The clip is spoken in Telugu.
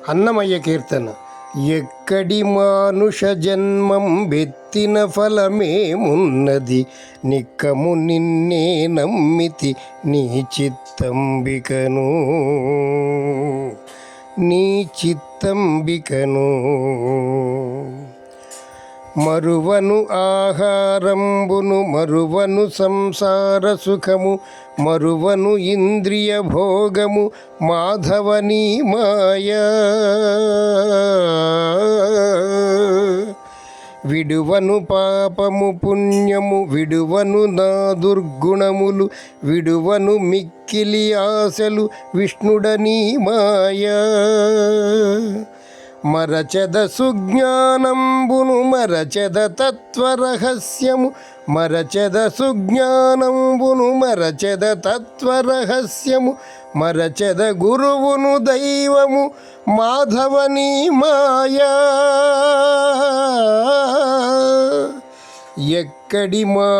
అన్నమయ్య కీర్తన. ఎక్కడి మానుష జన్మం బెత్తిన ఫలమేమున్నది, నిక్కము నిన్నే నమ్మితి నీ చిత్తంబికను, నీ చిత్తంబికను. మరువను ఆహారంబును మరువను సంసార సుఖము, మరువను ఇంద్రియ భోగము మాధవనీ మాయా. విడువను పాపము పుణ్యము విడువను నా దుర్గుణములు, విడువను మిక్కిలి ఆశలు విష్ణుడనీ మాయా. మరచెద సుజ్ఞానంబును మరచెద తత్వరహస్యము, మరచెద సుజ్ఞానంబును మరచెద తత్వరహస్యము, మరచెద గురువును దైవము మాధవనీ మాయా. ఎక్కడి మా